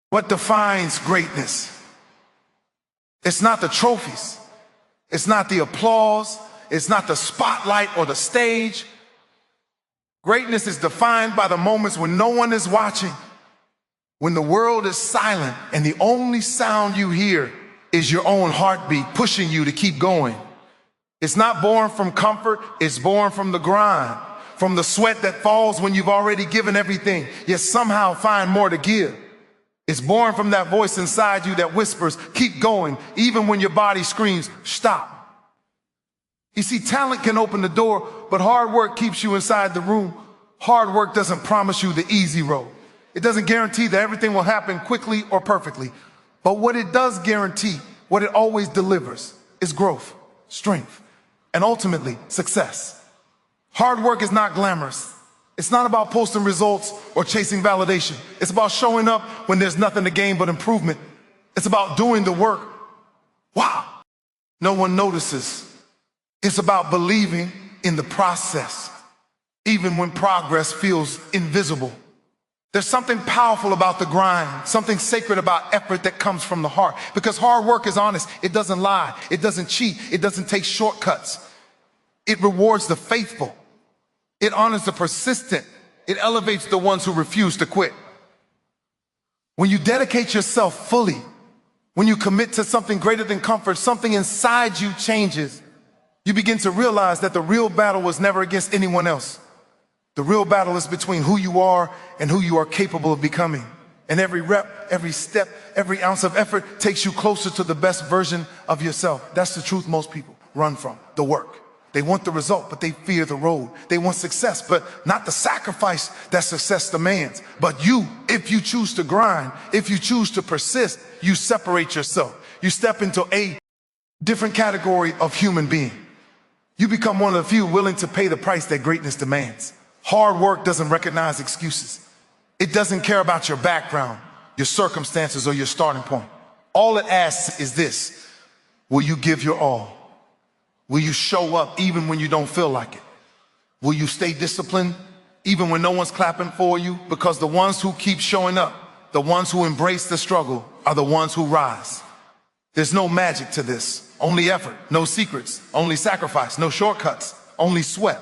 What defines greatness? It's not the trophies. It's not the applause. It's not the spotlight or the stage. Greatness is defined by the moments when no one is watching, when the world is silent and the only sound you hear is your own heartbeat pushing you to keep going. It's not born from comfort, it's born from the grind, from the sweat that falls when you've already given everything, yet somehow find more to give. It's born from that voice inside you that whispers, keep going, even when your body screams, stop. You see, talent can open the door, but hard work keeps you inside the room. Hard work doesn't promise you the easy road. It doesn't guarantee that everything will happen quickly or perfectly. But what it does guarantee, what it always delivers, is growth, strength, and ultimately success. Hard work is not glamorous. It's not about posting results or chasing validation. It's about showing up when there's nothing to gain but improvement. It's about doing the work. Wow. No one notices. It's about believing in the process, even when progress feels invisible. There's something powerful about the grind, something sacred about effort that comes from the heart. Because hard work is honest. It doesn't lie. It doesn't cheat. It doesn't take shortcuts. It rewards the faithful. It honors the persistent. It elevates the ones who refuse to quit. When you dedicate yourself fully, when you commit to something greater than comfort, something inside you changes. You begin to realize that the real battle was never against anyone else. The real battle is between who you are and who you are capable of becoming. And every rep, every step, every ounce of effort takes you closer to the best version of yourself. That's the truth most people run from, the work. They want the result, but they fear the road. They want success, but not the sacrifice that success demands. But you, if you choose to grind, if you choose to persist, you separate yourself. You step into a different category of human being. You become one of the few willing to pay the price that greatness demands. Hard work doesn't recognize excuses. It doesn't care about your background, your circumstances, or your starting point. All it asks is this: will you give your all? Will you show up even when you don't feel like it? Will you stay disciplined even when no one's clapping for you? Because the ones who keep showing up, the ones who embrace the struggle, are the ones who rise. There's no magic to this. Only effort, no secrets, only sacrifice, no shortcuts, only sweat.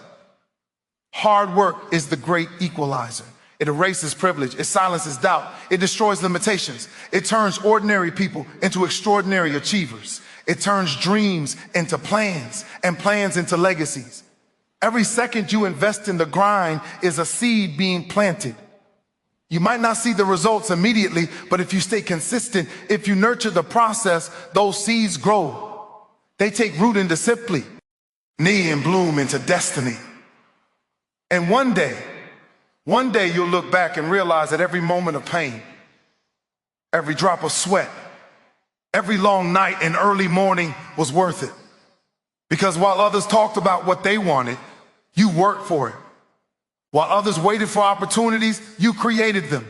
Hard work is the great equalizer. It erases privilege, it silences doubt, it destroys limitations. It turns ordinary people into extraordinary achievers. It turns dreams into plans and plans into legacies. Every second you invest in the grind is a seed being planted. You might not see the results immediately, but if you stay consistent, if you nurture the process, those seeds grow. They take root into simply, knee and bloom into destiny. And one day you'll look back and realize that every moment of pain, every drop of sweat, every long night and early morning was worth it. Because while others talked about what they wanted, you worked for it. While others waited for opportunities, you created them.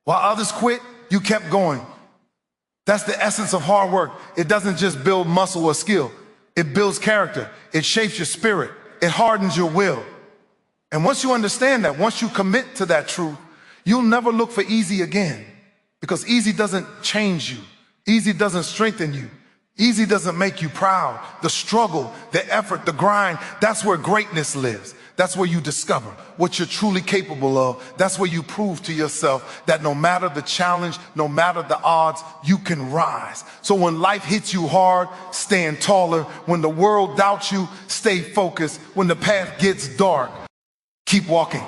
While others quit, you kept going. That's the essence of hard work. It doesn't just build muscle or skill. It builds character. It shapes your spirit. It hardens your will. And once you understand that, once you commit to that truth, you'll never look for easy again. Because easy doesn't change you. Easy doesn't strengthen you. Easy doesn't make you proud. The struggle, the effort, the grind, that's where greatness lives. That's where you discover what you're truly capable of. That's where you prove to yourself that no matter the challenge, no matter the odds, you can rise. So when life hits you hard, stand taller. When the world doubts you, stay focused. When the path gets dark, keep walking.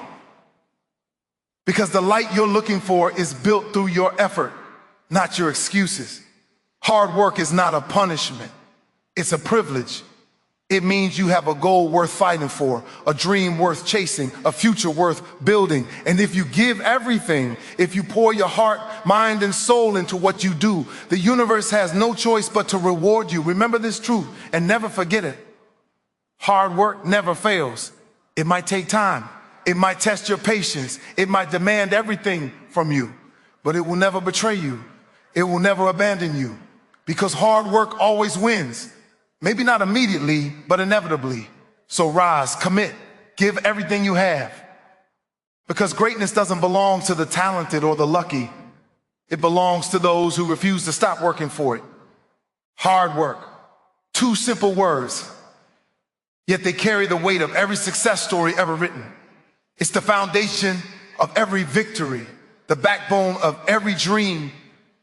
Because the light you're looking for is built through your effort, not your excuses. Hard work is not a punishment. It's a privilege. It means you have a goal worth fighting for, a dream worth chasing, a future worth building. And if you give everything, if you pour your heart, mind, and soul into what you do, the universe has no choice but to reward you. Remember this truth and never forget it. Hard work never fails. It might take time. It might test your patience. It might demand everything from you, but it will never betray you. It will never abandon you, because hard work always wins. Maybe not immediately, but inevitably. So rise, commit, give everything you have. Because greatness doesn't belong to the talented or the lucky. It belongs to those who refuse to stop working for it. Hard work. Two simple words, yet they carry the weight of every success story ever written. It's the foundation of every victory, the backbone of every dream,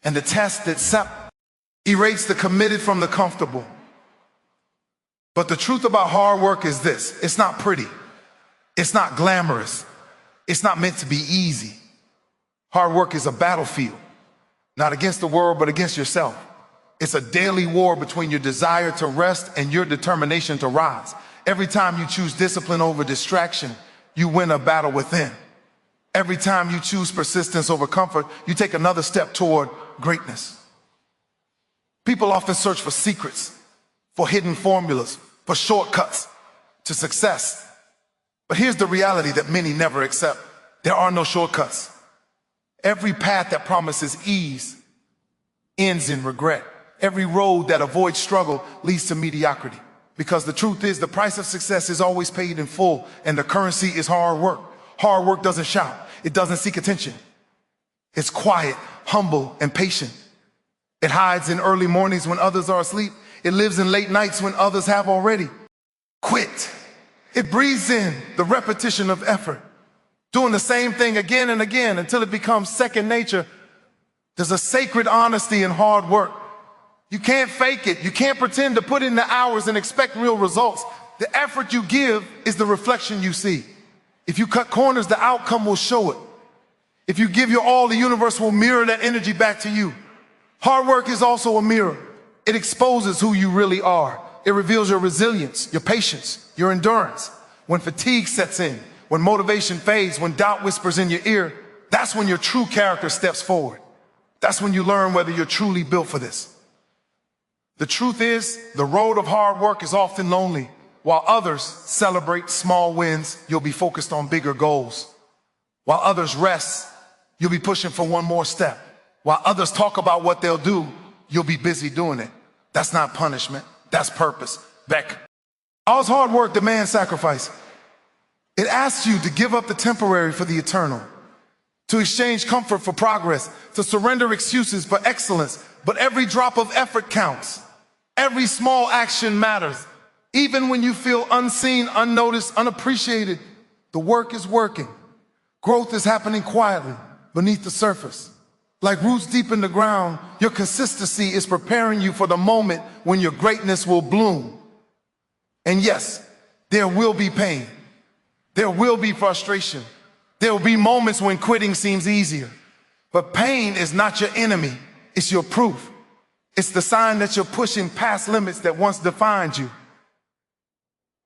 and the test that separates the committed from the comfortable. But the truth about hard work is this: it's not pretty. It's not glamorous. It's not meant to be easy. Hard work is a battlefield, not against the world, but against yourself. It's a daily war between your desire to rest and your determination to rise. Every time you choose discipline over distraction, you win a battle within. Every time you choose persistence over comfort, you take another step toward greatness. People often search for secrets, for hidden formulas, for shortcuts to success. But here's the reality that many never accept. There are no shortcuts. Every path that promises ease ends in regret. Every road that avoids struggle leads to mediocrity. Because the truth is, the price of success is always paid in full, and the currency is hard work. Hard work doesn't shout. It doesn't seek attention. It's quiet, humble, and patient. It hides in early mornings when others are asleep. It lives in late nights when others have already quit. It breathes in the repetition of effort, doing the same thing again and again until it becomes second nature. There's a sacred honesty in hard work. You can't fake it. You can't pretend to put in the hours and expect real results. The effort you give is the reflection you see. If you cut corners, the outcome will show it. If you give your all, the universe will mirror that energy back to you. Hard work is also a mirror. It exposes who you really are. It reveals your resilience, your patience, your endurance. When fatigue sets in, when motivation fades, when doubt whispers in your ear, that's when your true character steps forward. That's when you learn whether you're truly built for this. The truth is, the road of hard work is often lonely. While others celebrate small wins, you'll be focused on bigger goals. While others rest, you'll be pushing for one more step. While others talk about what they'll do, you'll be busy doing it. That's not punishment, that's purpose. Beck. All's hard work demands sacrifice. It asks you to give up the temporary for the eternal, to exchange comfort for progress, to surrender excuses for excellence. But every drop of effort counts. Every small action matters. Even when you feel unseen, unnoticed, unappreciated, the work is working. Growth is happening quietly beneath the surface. Like roots deep in the ground, your consistency is preparing you for the moment when your greatness will bloom. And yes, there will be pain. There will be frustration. There will be moments when quitting seems easier. But pain is not your enemy. It's your proof. It's the sign that you're pushing past limits that once defined you.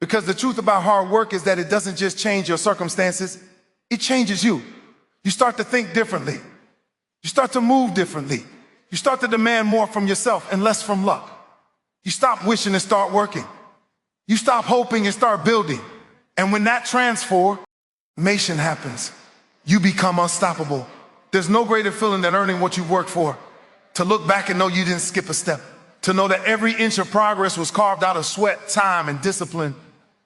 Because the truth about hard work is that it doesn't just change your circumstances, it changes you. You start to think differently. You start to move differently. You start to demand more from yourself and less from luck. You stop wishing and start working. You stop hoping and start building. And when that transformation happens, you become unstoppable. There's no greater feeling than earning what you worked for. To look back and know you didn't skip a step. To know that every inch of progress was carved out of sweat, time, and discipline.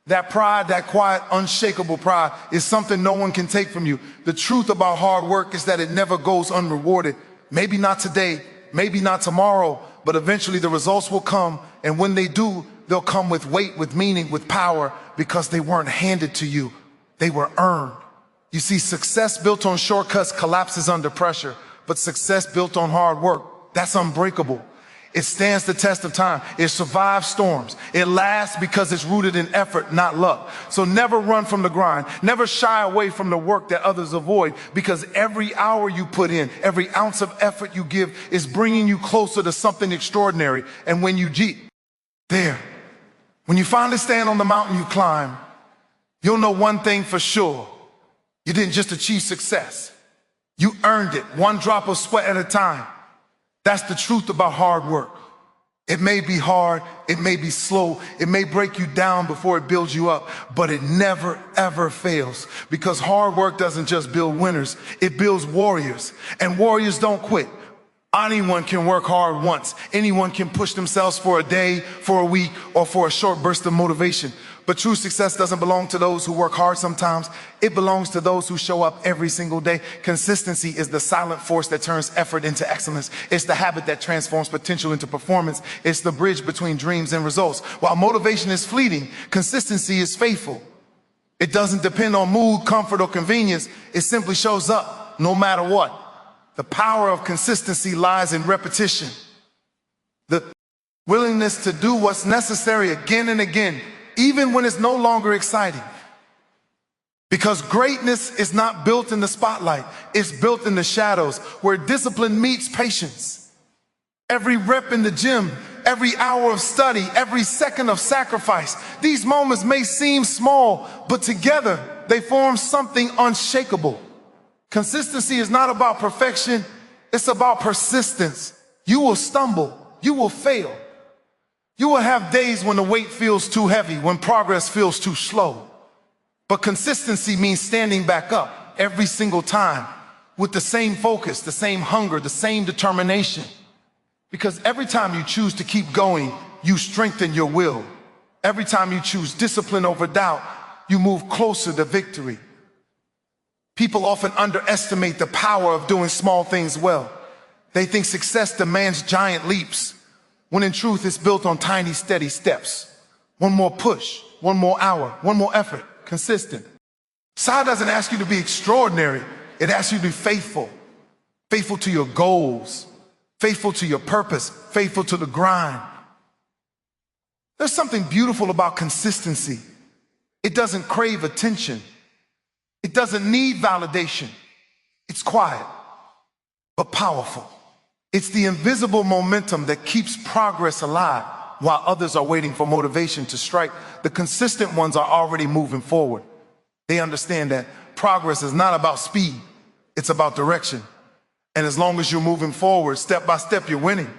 That pride, that quiet, unshakable pride is something no one can take from you. The truth about hard work is that it never goes unrewarded. Maybe not today, maybe not tomorrow, but eventually the results will come. And when they do, they'll come with weight, with meaning, with power, because they weren't handed to you. They were earned. You see, success built on shortcuts collapses under pressure, but success built on hard work, that's unbreakable. It stands the test of time. It survives storms. It lasts because it's rooted in effort, not luck. So never run from the grind. Never shy away from the work that others avoid, because every hour you put in, every ounce of effort you give is bringing you closer to something extraordinary. And when you when you finally stand on the mountain you climb, you'll know one thing for sure. You didn't just achieve success. You earned it, one drop of sweat at a time. That's the truth about hard work. It may be hard, it may be slow, it may break you down before it builds you up, but it never, ever fails. Because hard work doesn't just build winners, it builds warriors. And warriors don't quit Anyone can work hard once. Anyone can push themselves for a day, for a week, or for a short burst of motivation. But true success doesn't belong to those who work hard sometimes. It belongs to those who show up every single day. Consistency is the silent force that turns effort into excellence. It's the habit that transforms potential into performance. It's the bridge between dreams and results. While motivation is fleeting, consistency is faithful. It doesn't depend on mood, comfort, or convenience. It simply shows up no matter what. The power of consistency lies in repetition. The willingness to do what's necessary again and again, even when it's no longer exciting. Because greatness is not built in the spotlight, it's built in the shadows, where discipline meets patience. Every rep in the gym, every hour of study, every second of sacrifice, these moments may seem small, but together they form something unshakable. Consistency is not about perfection, it's about persistence. You will stumble, you will fail. You will have days when the weight feels too heavy, when progress feels too slow. But consistency means standing back up every single time with the same focus, the same hunger, the same determination. Because every time you choose to keep going, you strengthen your will. Every time you choose discipline over doubt, you move closer to victory. People often underestimate the power of doing small things well. They think success demands giant leaps, when in truth it's built on tiny, steady steps. One more push, one more hour, one more effort, consistent. SAR doesn't ask you to be extraordinary. It asks you to be faithful. Faithful to your goals, faithful to your purpose, faithful to the grind. There's something beautiful about consistency. It doesn't crave attention. It doesn't need validation. It's quiet, but powerful. It's the invisible momentum that keeps progress alive while others are waiting for motivation to strike. The consistent ones are already moving forward. They understand that progress is not about speed, it's about direction. And as long as you're moving forward, step by step, you're winning.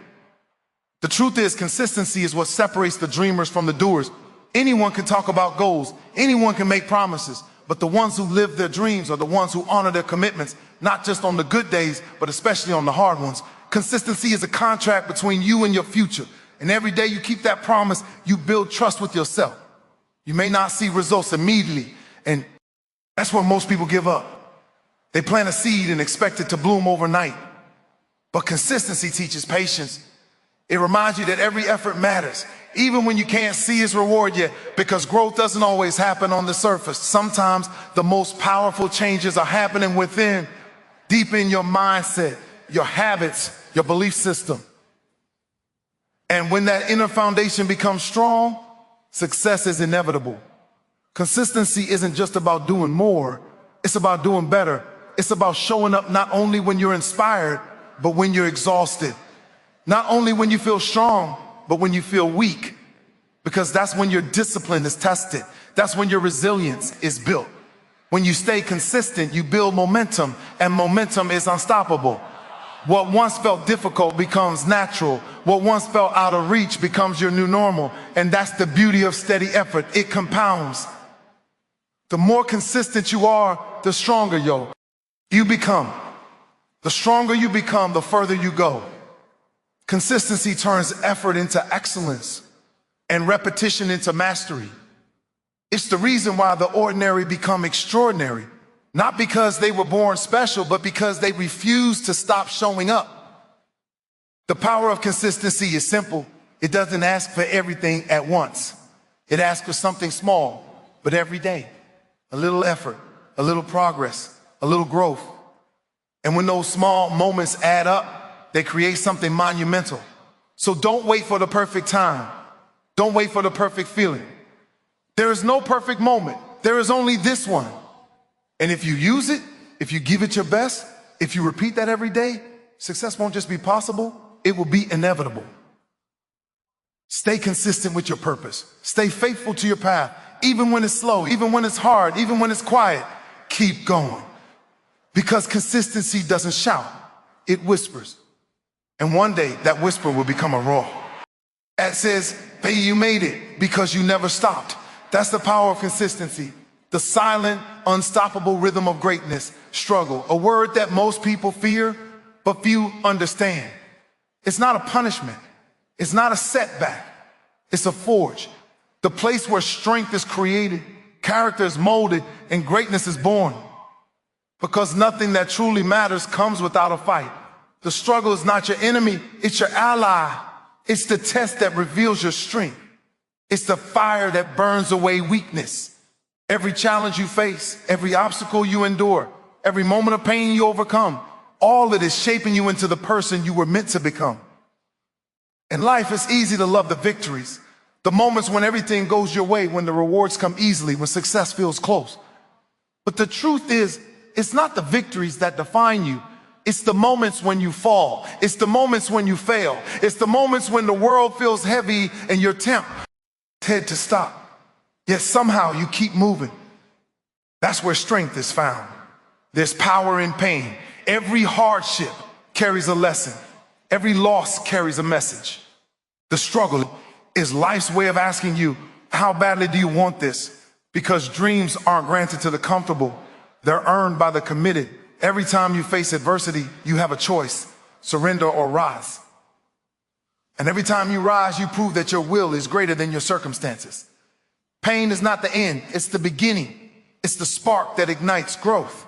The truth is, consistency is what separates the dreamers from the doers. Anyone can talk about goals, anyone can make promises, but the ones who live their dreams are the ones who honor their commitments, not just on the good days, but especially on the hard ones. Consistency is a contract between you and your future. And every day you keep that promise, you build trust with yourself. You may not see results immediately, and that's where most people give up. They plant a seed and expect it to bloom overnight. But consistency teaches patience. It reminds you that every effort matters, even when you can't see its reward yet, because growth doesn't always happen on the surface. Sometimes the most powerful changes are happening within, deep in your mindset, your habits, your belief system. And when that inner foundation becomes strong, success is inevitable. Consistency isn't just about doing more, it's about doing better. It's about showing up not only when you're inspired, but when you're exhausted. Not only when you feel strong, but when you feel weak. Because that's when your discipline is tested. That's when your resilience is built. When you stay consistent, you build momentum, and momentum is unstoppable. What once felt difficult becomes natural. What once felt out of reach becomes your new normal. And that's the beauty of steady effort. It compounds. The more consistent you are, the stronger you become. The stronger you become, the further you go. Consistency turns effort into excellence and repetition into mastery. It's the reason why the ordinary become extraordinary. Not because they were born special, but because they refuse to stop showing up. The power of consistency is simple. It doesn't ask for everything at once. It asks for something small, but every day. A little effort, a little progress, a little growth. And when those small moments add up, they create something monumental. So don't wait for the perfect time. Don't wait for the perfect feeling. There is no perfect moment. There is only this one. And if you use it, if you give it your best, if you repeat that every day, success won't just be possible, it will be inevitable. Stay consistent with your purpose. Stay faithful to your path, even when it's slow, even when it's hard, even when it's quiet. Keep going. Because consistency doesn't shout, it whispers. And one day that whisper will become a roar. That says, hey, you made it because you never stopped. That's the power of consistency. The silent, unstoppable rhythm of greatness, struggle, a word that most people fear, but few understand. It's not a punishment. It's not a setback. It's a forge. The place where strength is created, character is molded, and greatness is born. Because nothing that truly matters comes without a fight. The struggle is not your enemy, it's your ally. It's the test that reveals your strength. It's the fire that burns away weakness. Every challenge you face, every obstacle you endure, every moment of pain you overcome, all of it is shaping you into the person you were meant to become. In life, it's easy to love the victories, the moments when everything goes your way, when the rewards come easily, when success feels close. But the truth is, it's not the victories that define you. It's the moments when you fall. It's the moments when you fail. It's the moments when the world feels heavy and you're tempted to stop. Yet somehow you keep moving. That's where strength is found. There's power in pain. Every hardship carries a lesson. Every loss carries a message. The struggle is life's way of asking you, how badly do you want this? Because dreams aren't granted to the comfortable. They're earned by the committed. Every time you face adversity, you have a choice: surrender or rise. And every time you rise, you prove that your will is greater than your circumstances. Pain is not the end, it's the beginning. It's the spark that ignites growth.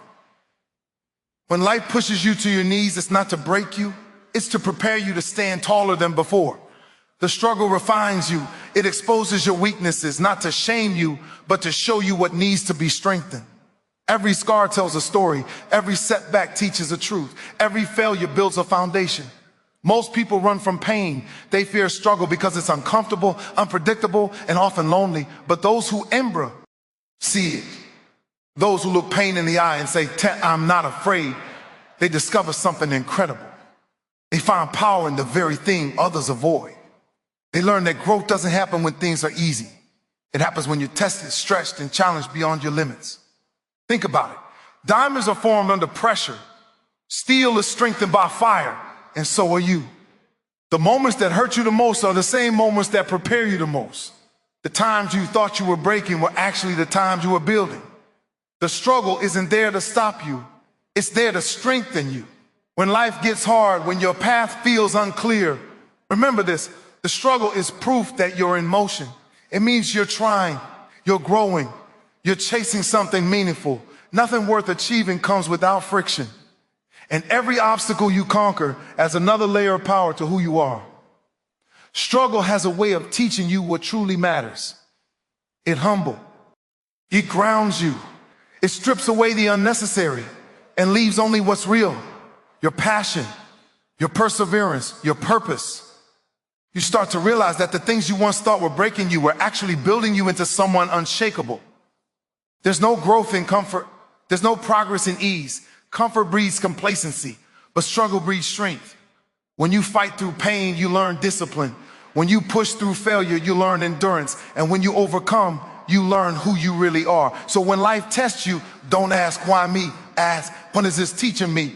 When life pushes you to your knees, it's not to break you, it's to prepare you to stand taller than before. The struggle refines you. It exposes your weaknesses, not to shame you, but to show you what needs to be strengthened. Every scar tells a story. Every setback teaches a truth. Every failure builds a foundation. Most people run from pain. They fear struggle because it's uncomfortable, unpredictable, and often lonely. But those who embrace see it. Those who look pain in the eye and say, I'm not afraid, they discover something incredible. They find power in the very thing others avoid. They learn that growth doesn't happen when things are easy. It happens when you're tested, stretched, and challenged beyond your limits. Think about it. Diamonds are formed under pressure. Steel is strengthened by fire, and so are you. The moments that hurt you the most are the same moments that prepare you the most. The times you thought you were breaking were actually the times you were building. The struggle isn't there to stop you. It's there to strengthen you. When life gets hard, when your path feels unclear, remember this: the struggle is proof that you're in motion. It means you're trying, you're growing, you're chasing something meaningful. Nothing worth achieving comes without friction. And every obstacle you conquer adds another layer of power to who you are. Struggle has a way of teaching you what truly matters. It humbles. It grounds you. It strips away the unnecessary and leaves only what's real. Your passion, your perseverance, your purpose. You start to realize that the things you once thought were breaking you were actually building you into someone unshakable. There's no growth in comfort. There's no progress in ease. Comfort breeds complacency, but struggle breeds strength. When you fight through pain, you learn discipline. When you push through failure, you learn endurance. And when you overcome, you learn who you really are. So when life tests you, don't ask, why me? Ask, what is this teaching me?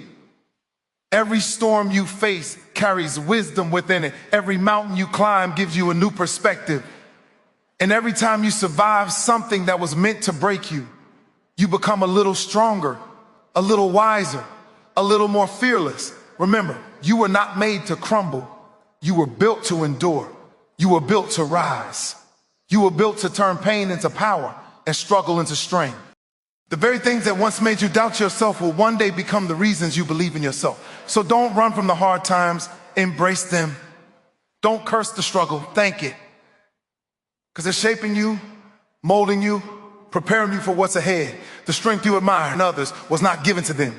Every storm you face carries wisdom within it. Every mountain you climb gives you a new perspective. And every time you survive something that was meant to break you, you become a little stronger, a little wiser, a little more fearless. Remember, you were not made to crumble. You were built to endure. You were built to rise. You were built to turn pain into power and struggle into strength. The very things that once made you doubt yourself will one day become the reasons you believe in yourself. So don't run from the hard times, embrace them. Don't curse the struggle, thank it. Because it's shaping you, molding you, preparing you for what's ahead. The strength you admire in others was not given to them.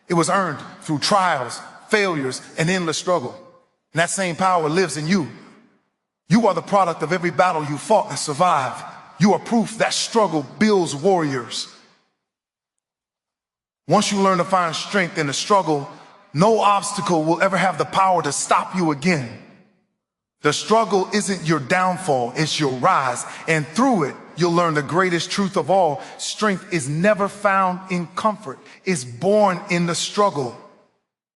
It was earned through trials, failures, and endless struggle. And that same power lives in you. You are the product of every battle you fought and survived. You are proof that struggle builds warriors. Once you learn to find strength in the struggle, no obstacle will ever have the power to stop you again. The struggle isn't your downfall, it's your rise. And through it, you'll learn the greatest truth of all. Strength is never found in comfort. It's born in the struggle.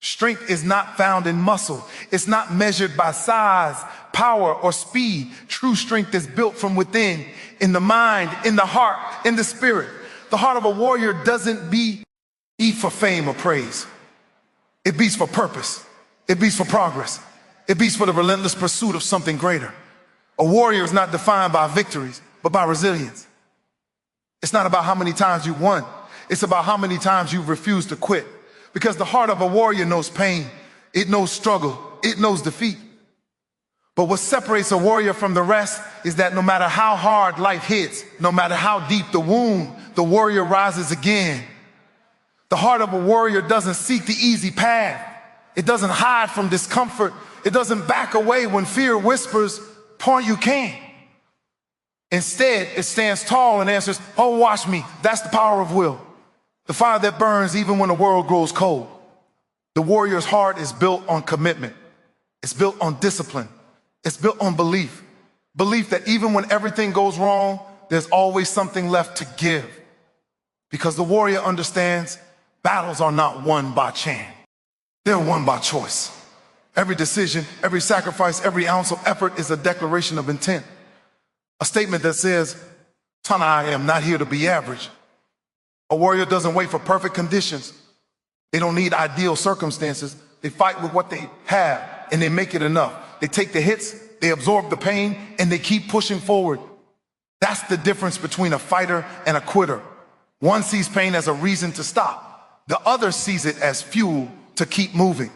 Strength is not found in muscle. It's not measured by size, power, or speed. True strength is built from within, in the mind, in the heart, in the spirit. The heart of a warrior doesn't beat for fame or praise. It beats for purpose. It beats for progress. It beats for the relentless pursuit of something greater. A warrior is not defined by victories, but by resilience. It's not about how many times you won. It's about how many times you've refused to quit. Because the heart of a warrior knows pain. It knows struggle. It knows defeat. But what separates a warrior from the rest is that no matter how hard life hits, no matter how deep the wound, the warrior rises again. The heart of a warrior doesn't seek the easy path. It doesn't hide from discomfort. It doesn't back away when fear whispers, "Point you can." Instead, it stands tall and answers, "Oh, watch me." That's the power of will. The fire that burns even when the world grows cold. The warrior's heart is built on commitment. It's built on discipline. It's built on belief. Belief that even when everything goes wrong, there's always something left to give. Because the warrior understands battles are not won by chance. They're won by choice. Every decision, every sacrifice, every ounce of effort is a declaration of intent. A statement that says, "Tana, I am not here to be average." A warrior doesn't wait for perfect conditions. They don't need ideal circumstances. They fight with what they have and they make it enough. They take the hits, they absorb the pain, and they keep pushing forward. That's the difference between a fighter and a quitter. One sees pain as a reason to stop. The other sees it as fuel to keep moving.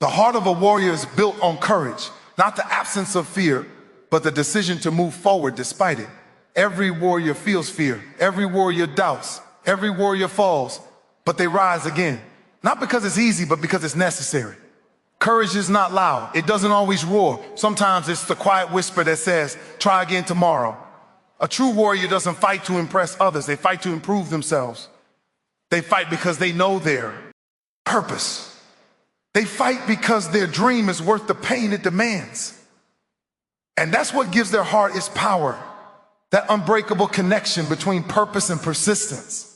The heart of a warrior is built on courage, not the absence of fear, but the decision to move forward despite it. Every warrior feels fear. Every warrior doubts. Every warrior falls, but they rise again. Not because it's easy, but because it's necessary. Courage is not loud. It doesn't always roar. Sometimes it's the quiet whisper that says, "Try again tomorrow." A true warrior doesn't fight to impress others. They fight to improve themselves. They fight because they know their purpose. They fight because their dream is worth the pain it demands. And that's what gives their heart its power. That unbreakable connection between purpose and persistence.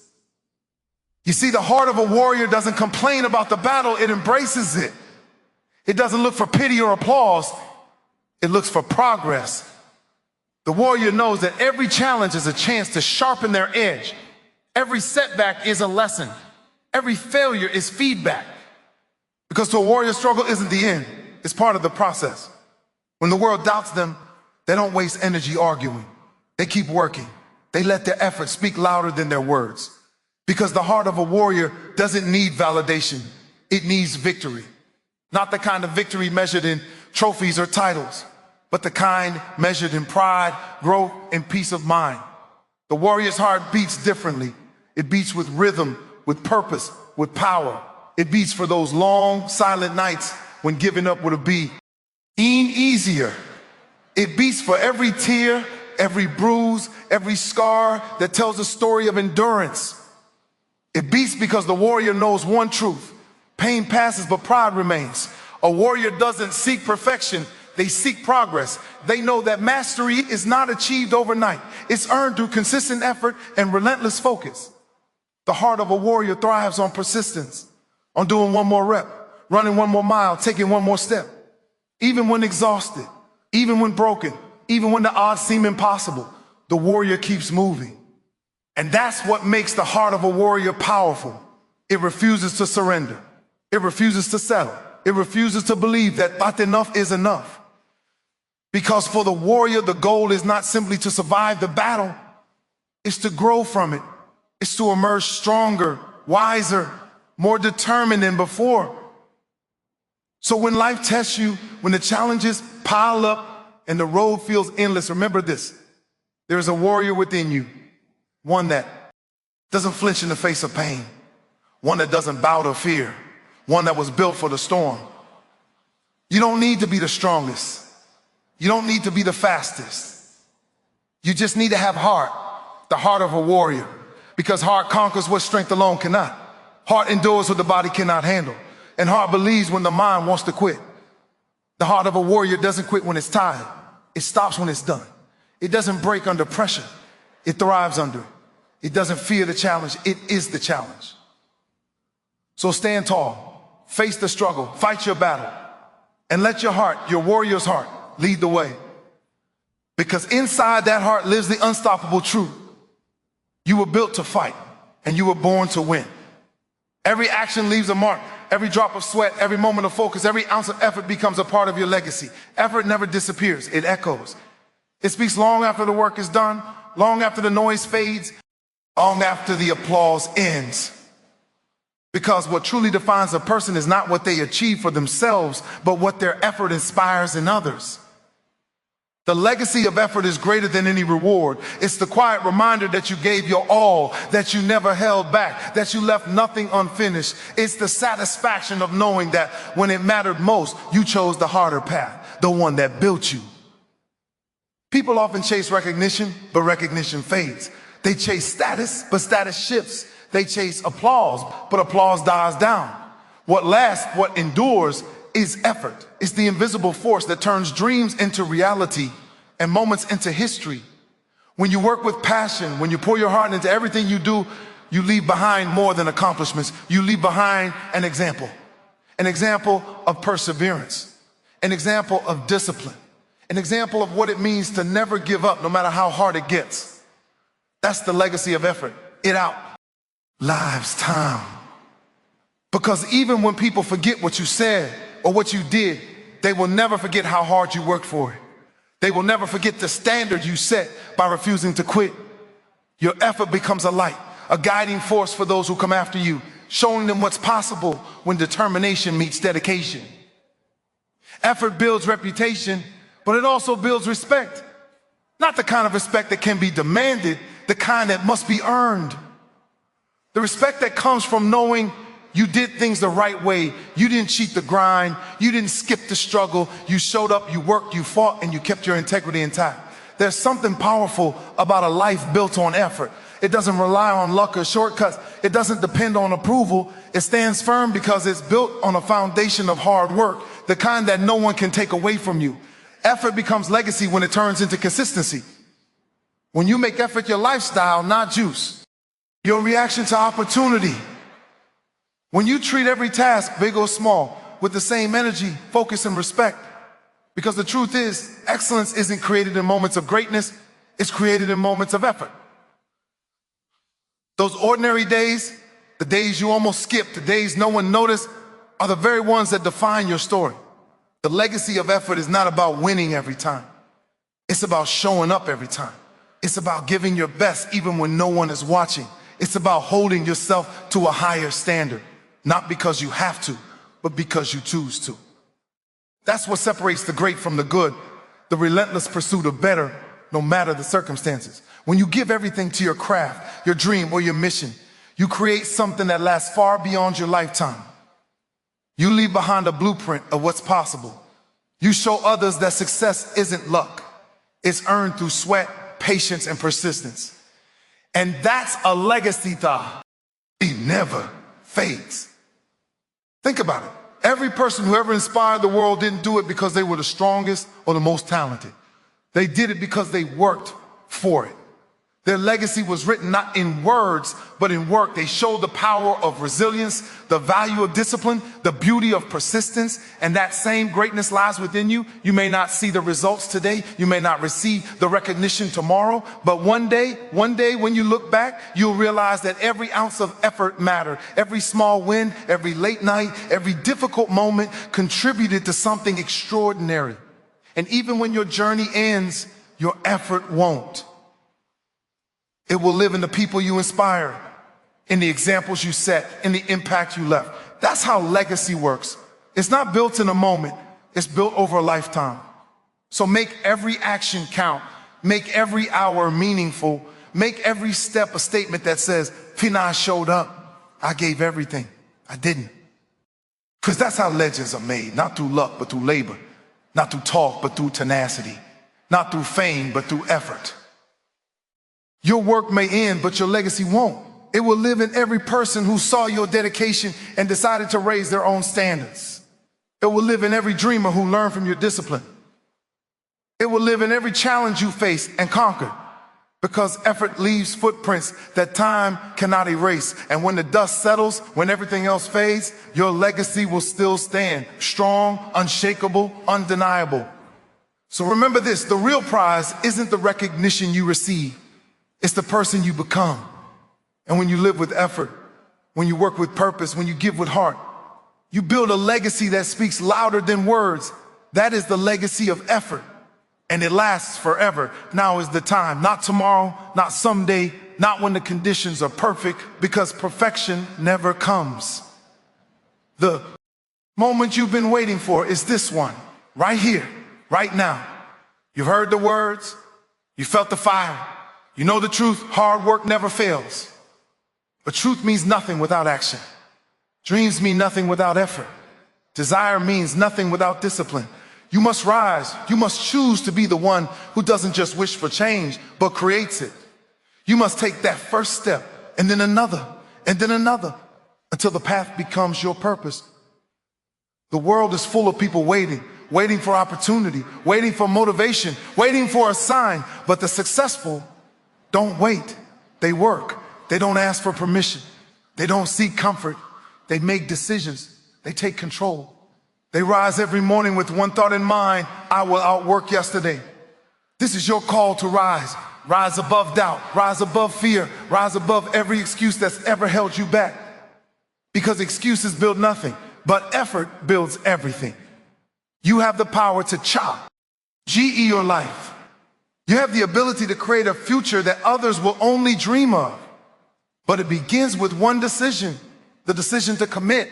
You see, the heart of a warrior doesn't complain about the battle, it embraces it. It doesn't look for pity or applause, it looks for progress. The warrior knows that every challenge is a chance to sharpen their edge. Every setback is a lesson. Every failure is feedback. Because to a warrior, struggle isn't the end, it's part of the process. When the world doubts them, they don't waste energy arguing. They keep working. They let their efforts speak louder than their words. Because the heart of a warrior doesn't need validation. It needs victory. Not the kind of victory measured in trophies or titles, but the kind measured in pride, growth, and peace of mind. The warrior's heart beats differently. It beats with rhythm, with purpose, with power. It beats for those long, silent nights when giving up would be easier. It beats for every tear, every bruise, every scar that tells a story of endurance. It beats because the warrior knows one truth. Pain passes, but pride remains. A warrior doesn't seek perfection, they seek progress. They know that mastery is not achieved overnight. It's earned through consistent effort and relentless focus. The heart of a warrior thrives on persistence, on doing one more rep, running one more mile, taking one more step. Even when exhausted, even when broken, even when the odds seem impossible, the warrior keeps moving. And that's what makes the heart of a warrior powerful. It refuses to surrender. It refuses to settle. It refuses to believe that enough is enough. Because for the warrior, the goal is not simply to survive the battle. It's to grow from it. It's to emerge stronger, wiser, more determined than before. So when life tests you, when the challenges pile up and the road feels endless, remember this. There is a warrior within you. One that doesn't flinch in the face of pain. One that doesn't bow to fear. One that was built for the storm. You don't need to be the strongest. You don't need to be the fastest. You just need to have heart, the heart of a warrior. Because heart conquers what strength alone cannot. Heart endures what the body cannot handle. And heart believes when the mind wants to quit. The heart of a warrior doesn't quit when it's tired. It stops when it's done. It doesn't break under pressure. It thrives under it. It doesn't fear the challenge. It is the challenge. So stand tall, face the struggle, fight your battle, and let your heart, your warrior's heart, lead the way. Because inside that heart lives the unstoppable truth. You were built to fight, and you were born to win. Every action leaves a mark, Every drop of sweat, every moment of focus, every ounce of effort becomes a part of your legacy. Effort never disappears, it echoes. It speaks long after the work is done, long after the noise fades, long after the applause ends. Because what truly defines a person is not what they achieve for themselves, but what their effort inspires in others. The legacy of effort is greater than any reward. It's the quiet reminder that you gave your all, that you never held back, that you left nothing unfinished. It's the satisfaction of knowing that when it mattered most, you chose the harder path, the one that built you. People often chase recognition, but recognition fades. They chase status, but status shifts. They chase applause, but applause dies down. What lasts, what endures, is effort. It's the invisible force that turns dreams into reality and moments into history. When you work with passion, when you pour your heart into everything you do, you leave behind more than accomplishments. You leave behind an example of perseverance, an example of discipline, an example of what it means to never give up no matter how hard it gets. That's the legacy of effort. It outlives time. Because even when people forget what you said or what you did, they will never forget how hard you worked for it. They will never forget the standard you set by refusing to quit. Your effort becomes a light, a guiding force for those who come after you, showing them what's possible when determination meets dedication. Effort builds reputation, but it also builds respect. Not the kind of respect that can be demanded, the kind that must be earned. The respect that comes from knowing you did things the right way. You didn't cheat the grind. You didn't skip the struggle. You showed up, you worked, you fought, and you kept your integrity intact. There's something powerful about a life built on effort. It doesn't rely on luck or shortcuts. It doesn't depend on approval. It stands firm because it's built on a foundation of hard work, the kind that no one can take away from you. Effort becomes legacy when it turns into consistency. When you make effort your lifestyle, not juice, your reaction to opportunity. When you treat every task, big or small, with the same energy, focus, and respect. Because the truth is, excellence isn't created in moments of greatness, it's created in moments of effort. Those ordinary days, the days you almost skipped, the days no one noticed, are the very ones that define your story. The legacy of effort is not about winning every time. It's about showing up every time. It's about giving your best even when no one is watching. It's about holding yourself to a higher standard. Not because you have to, but because you choose to. That's what separates the great from the good, the relentless pursuit of better, no matter the circumstances. When you give everything to your craft, your dream, or your mission, you create something that lasts far beyond your lifetime. You leave behind a blueprint of what's possible. You show others that success isn't luck. It's earned through sweat, patience, and persistence. And that's a legacy that never fades. Think about it. Every person who ever inspired the world didn't do it because they were the strongest or the most talented. They did it because they worked for it. Their legacy was written not in words, but in work. They showed the power of resilience, the value of discipline, the beauty of persistence, and that same greatness lies within you. You may not see the results today. You may not receive the recognition tomorrow, but one day when you look back, you'll realize that every ounce of effort mattered. Every small win, every late night, every difficult moment contributed to something extraordinary. And even when your journey ends, your effort won't. It will live in the people you inspire, in the examples you set, in the impact you left. That's how legacy works. It's not built in a moment, it's built over a lifetime. So make every action count, make every hour meaningful, make every step a statement that says, Pina showed up, I gave everything, I didn't. Because that's how legends are made, not through luck, but through labor, not through talk, but through tenacity, not through fame, but through effort. Your work may end, but your legacy won't. It will live in every person who saw your dedication and decided to raise their own standards. It will live in every dreamer who learned from your discipline. It will live in every challenge you faced and conquered, because effort leaves footprints that time cannot erase. And when the dust settles, when everything else fades, your legacy will still stand, strong, unshakable, undeniable. So remember this, the real prize isn't the recognition you receive. It's the person you become. And when you live with effort, when you work with purpose, when you give with heart, You build a legacy that speaks louder than words. That is the legacy of effort, and it lasts forever. Now is the time, not tomorrow, not someday, not when the conditions are perfect, because perfection never comes. The moment you've been waiting for is this one, right here, right now. You've heard the words, you felt the fire, you know the truth, hard work never fails. But truth means nothing without action. Dreams mean nothing without effort. Desire means nothing without discipline. You must rise. You must choose to be the one who doesn't just wish for change, but creates it. You must take that first step, and then another, until the path becomes your purpose. The world is full of people waiting for opportunity, waiting for motivation, waiting for a sign. But the successful don't wait. They work. They don't ask for permission. They don't seek comfort. They make decisions. They take control. They rise every morning with one thought in mind: I will outwork yesterday. This is your call to rise. Rise above doubt. Rise above fear. Rise above every excuse that's ever held you back. Because excuses build nothing, but effort builds everything. You have the power to GE your life. You have the ability to create a future that others will only dream of. But it begins with one decision, the decision to commit.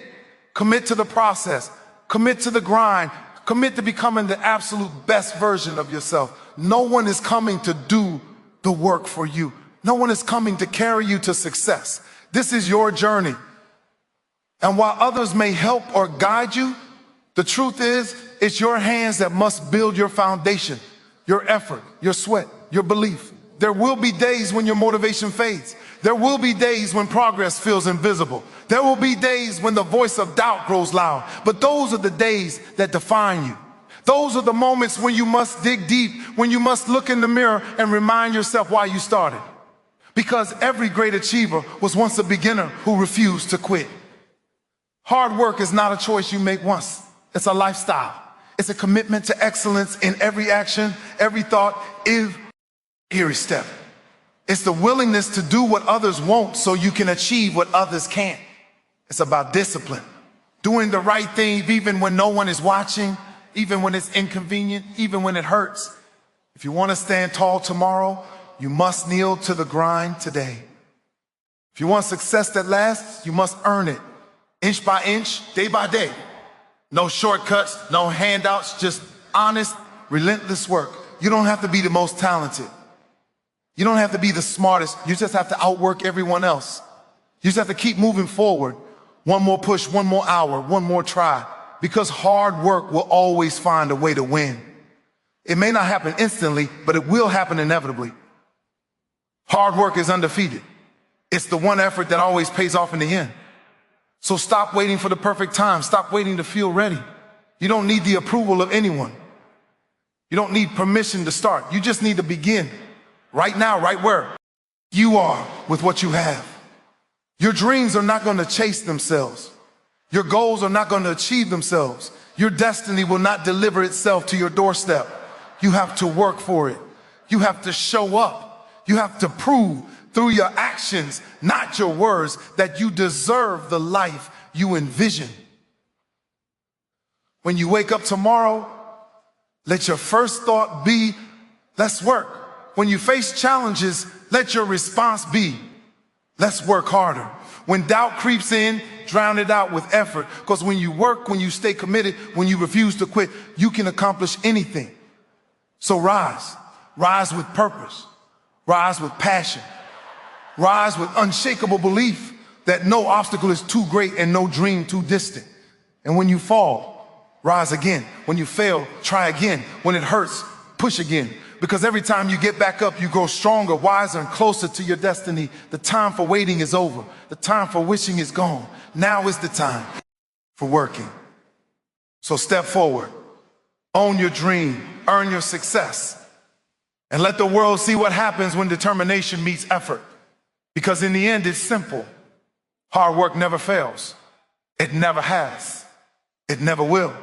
Commit to the process. Commit to the grind. Commit to becoming the absolute best version of yourself. No one is coming to do the work for you. No one is coming to carry you to success. This is your journey. And while others may help or guide you, the truth is, it's your hands that must build your foundation, your effort, your sweat, your belief. There will be days when your motivation fades. There will be days when progress feels invisible. There will be days when the voice of doubt grows loud. But those are the days that define you. Those are the moments when you must dig deep, when you must look in the mirror and remind yourself why you started. Because every great achiever was once a beginner who refused to quit. Hard work is not a choice you make once. It's a lifestyle. It's a commitment to excellence in every action, every thought, every step. It's the willingness to do what others won't so you can achieve what others can't. It's about discipline. Doing the right thing even when no one is watching, even when it's inconvenient, even when it hurts. If you want to stand tall tomorrow, you must kneel to the grind today. If you want success that lasts, you must earn it. Inch by inch, day by day. No shortcuts, no handouts, just honest, relentless work. You don't have to be the most talented. You don't have to be the smartest. You just have to outwork everyone else. You just have to keep moving forward. One more push, one more hour, one more try. Because hard work will always find a way to win. It may not happen instantly, but it will happen inevitably. Hard work is undefeated. It's the one effort that always pays off in the end. So stop waiting for the perfect time. Stop waiting to feel ready. You don't need the approval of anyone. You don't need permission to start. You just need to begin. Right now, right where you are with what you have. Your dreams are not going to chase themselves. Your goals are not going to achieve themselves. Your destiny will not deliver itself to your doorstep. You have to work for it. You have to show up. You have to prove through your actions, not your words, that you deserve the life you envision. When you wake up tomorrow, let your first thought be, let's work. When you face challenges, let your response be, let's work harder. When doubt creeps in, drown it out with effort. Because when you work, when you stay committed, when you refuse to quit, you can accomplish anything. So rise. Rise with purpose. Rise with passion. Rise with unshakable belief that no obstacle is too great and no dream too distant. And when you fall, rise again. When you fail, try again. When it hurts, push again. Because every time you get back up, you grow stronger, wiser, and closer to your destiny. The time for waiting is over. The time for wishing is gone. Now is the time for working. So step forward. Own your dream. Earn your success. And let the world see what happens when determination meets effort. Because in the end, it's simple. Hard work never fails. It never has. It never will.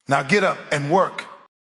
Now get up and work.